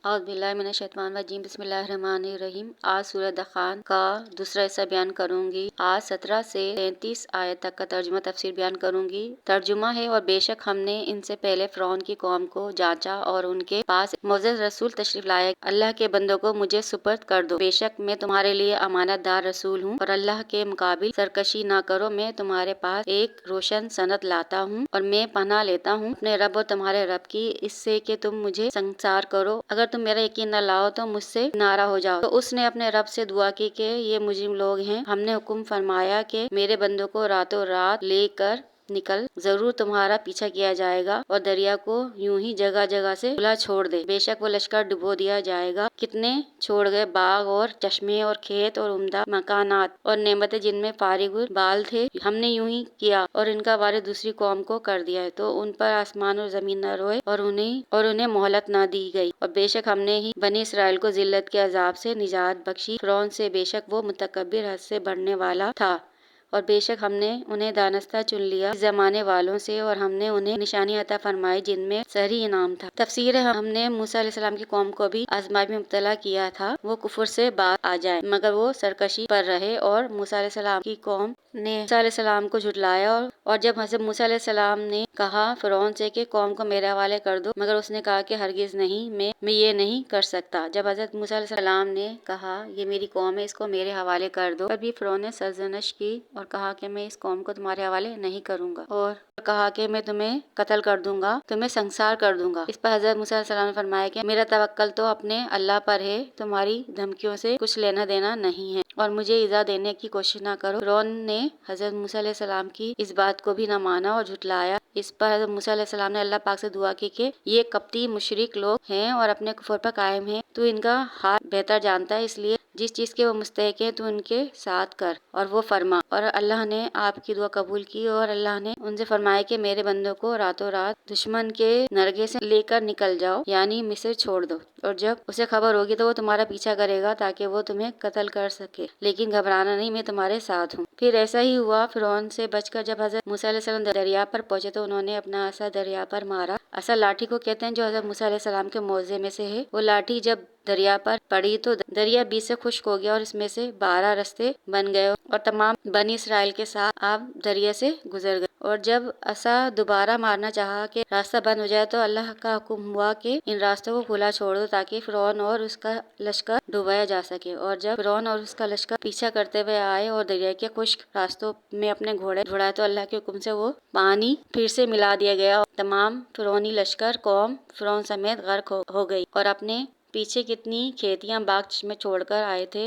اعوذ باللہ من الشیطان الرجیم بسم اللہ الرحمن الرحیم۔ آج سورہ دخان کا دوسرا حصہ بیان کروں گی۔ آج 17 سے 33 آیت تک کا ترجمہ تفسیر بیان کروں گی۔ ترجمہ ہے، اور بے شک ہم نے ان سے پہلے فرعون کی قوم کو جانچا اور ان کے پاس معزز رسول تشریف لائے۔ اللہ کے بندوں کو مجھے سپرد کر دو، بے شک میں تمہارے لیے امانت دار رسول ہوں، اور اللہ کے مقابل سرکشی نہ کرو۔ میں تمہارے پاس ایک روشن سند لاتا ہوں، اور میں پناہ لیتا ہوں اپنے رب اور تمہارے رب کی، اس سے کہ تم مجھے سنگسار کرو۔ اگر تم میرا یقین نہ لاؤ تو مجھ سے کنارہ ہو جاؤ۔ تو اس نے اپنے رب سے دعا کی کہ یہ مجرم لوگ ہیں۔ ہم نے حکم فرمایا کہ میرے بندوں کو راتوں رات لے کر نکل، ضرور تمہارا پیچھا کیا جائے گا، اور دریا کو یوں ہی جگہ جگہ سے کھلا چھوڑ دے، بے شک وہ لشکر ڈبو دیا جائے گا۔ کتنے چھوڑ گئے باغ اور چشمے اور کھیت اور عمدہ مکانات اور نعمتیں جن میں فارغ البال تھے، ہم نے یوں ہی کیا اور ان کا وارث دوسری قوم کو کر دیا ہے، تو ان پر آسمان اور زمین نہ روئے اور انہیں مہلت نہ دی گئی۔ اور بے شک ہم نے ہی بنی اسرائیل کو ذلت کے عذاب سے نجات بخشی فرعون سے، بے شک وہ متکبر حد سے بڑھنے والا تھا۔ اور بے شک ہم نے انہیں دانستہ چن لیا اس زمانے والوں سے، اور ہم نے انہیں نشانی عطا فرمائی جن میں سری انعام تھا۔ تفسیر ہے، ہم نے موسیٰ علیہ السلام کی قوم کو بھی آزمائش میں مبتلا کیا تھا، وہ کفر سے باز آ جائیں، مگر وہ سرکشی پر رہے، اور موسیٰ علیہ السلام کی قوم نے موسیٰ علیہ السلام کو جھٹلایا۔ اور جب حضرت موسیٰ علیہ السلام نے کہا فرعون سے کہ قوم کو میرے حوالے کر دو، مگر اس نے کہا کہ ہرگز نہیں، میں یہ نہیں کر سکتا۔ جب حضرت موسیٰ علیہ السلام نے کہا یہ میری قوم ہے، اس کو میرے حوالے کر دو، تب بھی فرعون نے سرزنش کی اور کہا کہ میں اس قوم کو تمہارے حوالے نہیں کروں گا، اور کہا کہ میں تمہیں قتل کر دوں گا، تمہیں سنگسار کر دوں گا۔ اس پر حضرت موسیٰ علیہ السلام نے فرمایا کہ میرا توکل تو اپنے اللہ پر ہے، تمہاری دھمکیوں سے کچھ لینا دینا نہیں ہے، اور مجھے ایذا دینے کی کوشش نہ کرو۔ فرعون نے حضرت موسیٰ علیہ السلام کی اس بات کو بھی نہ مانا اور جھٹلایا۔ اس پر حضرت موسیٰ علیہ السلام نے اللہ پاک سے دعا کی کہ یہ قبطی مشرک لوگ ہیں اور اپنے کفر پر قائم ہیں، تو ان کا حال بہتر جانتا ہے، اس لیے جس چیز کے وہ مستحق ہیں تو ان کے ساتھ کر اور وہ فرما۔ اور اللہ نے آپ کی دعا قبول کی، اور اللہ نے ان سے فرمایا کہ میرے بندوں کو راتوں رات دشمن کے نرغے سے لے کر نکل جاؤ، یعنی مصر چھوڑ دو، اور جب اسے خبر ہوگی تو وہ تمہارا پیچھا کرے گا تاکہ وہ تمہیں قتل کر سکے، لیکن گھبرانا نہیں، میں تمہارے ساتھ ہوں۔ پھر ایسا ہی ہوا، فرعون سے بچ کر جب حضرت موسیٰ علیہ السلام دریا پر پہنچے تو انہوں نے اپنا عصا دریا پر مارا۔ عصا لاٹھی کو کہتے ہیں جو حضرت موسیٰ علیہ السلام کے معجزے میں سے ہے۔ وہ لاٹھی جب دریا پر پڑی تو دریا بیچ سے خشک ہو گیا، اور اس میں سے 12 رستے بن گئے، اور تمام بنی اسرائیل کے ساتھ آپ دریا سے گزر گئے۔ اور جب عصا دوبارہ مارنا چاہا کہ راستہ بند ہو جائے تو اللہ کا حکم ہوا کہ ان راستوں کو کھلا چھوڑ دو تاکہ فرعون اور اس کا لشکر ڈبویا جا سکے۔ اور جب فرعون اور اس کا لشکر پیچھا کرتے ہوئے آئے اور دریا کے خشک راستوں میں اپنے گھوڑے دوڑائے تو اللہ کے حکم سے وہ پانی پھر سے ملا دیا گیا، اور تمام فرعونی لشکر قوم فرعون سمیت غرق ہو گئی، اور اپنے پیچھے کتنی کھیتیاں باغ چشمے چھوڑ کر آئے تھے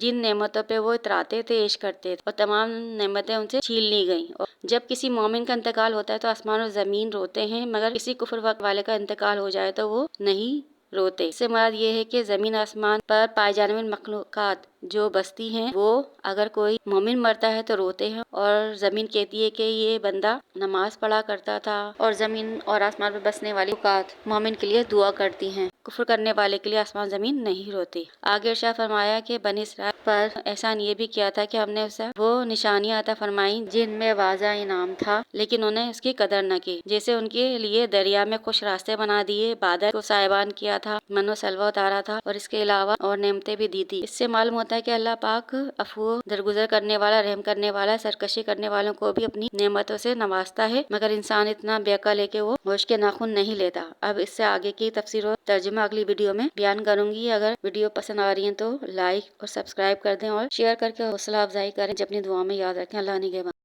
جن نعمتوں پہ وہ اتراتے تھے، عیش کرتے تھے، اور تمام نعمتیں ان سے چھین لی گئیں۔ اور جب کسی مومن کا انتقال ہوتا ہے تو آسمان اور زمین روتے ہیں، مگر کسی کفر والے کا انتقال ہو جائے تو وہ نہیں روتے۔ اس سے مراد یہ ہے کہ زمین آسمان پر پائے جانے والی مخلوقات جو بستی ہیں، وہ اگر کوئی مومن مرتا ہے تو روتے ہیں، اور زمین کہتی ہے کہ یہ بندہ نماز پڑھا کرتا تھا، اور زمین اور آسمان پر بسنے والی مخلوقات مومن کے لیے دعا کرتی ہیں، کفر کرنے والے کے لیے آسمان زمین نہیں روتی۔ آگے ارشاد فرمایا کہ بنی اسرائیل پر احسان یہ بھی کیا تھا کہ ہم نے اسے وہ نشانیاں عطا فرمائیں جن میں واضح انعام تھا، لیکن انہوں نے اس کی قدر نہ کی، جیسے ان کے لیے دریا میں خشک راستے بنا دیے، بادل کو سائبان کیا تھا، من و سلوہ اتارا تھا، اور اس کے علاوہ اور نعمتیں بھی دی تھی۔ اس سے معلوم ہوتا ہے کہ اللہ پاک عفو درگزر کرنے والا، رحم کرنے والا، سرکشی کرنے والوں کو بھی اپنی نعمتوں سے نوازتا ہے، مگر انسان اتنا بے عقل ہے کہ وہ ہوش کے ناخن نہیں لیتا۔ اب اس سے آگے کی تفسیر اور ترجمہ اگلی ویڈیو میں بیان کروں گی۔ اگر ویڈیو پسند آ رہی ہے تو لائک اور سبسکرائب کر دیں، اور شیئر کر کے حوصلہ افزائی کریں۔ اپنی دعاؤں میں یاد رکھیں۔ اللہ نگہبان۔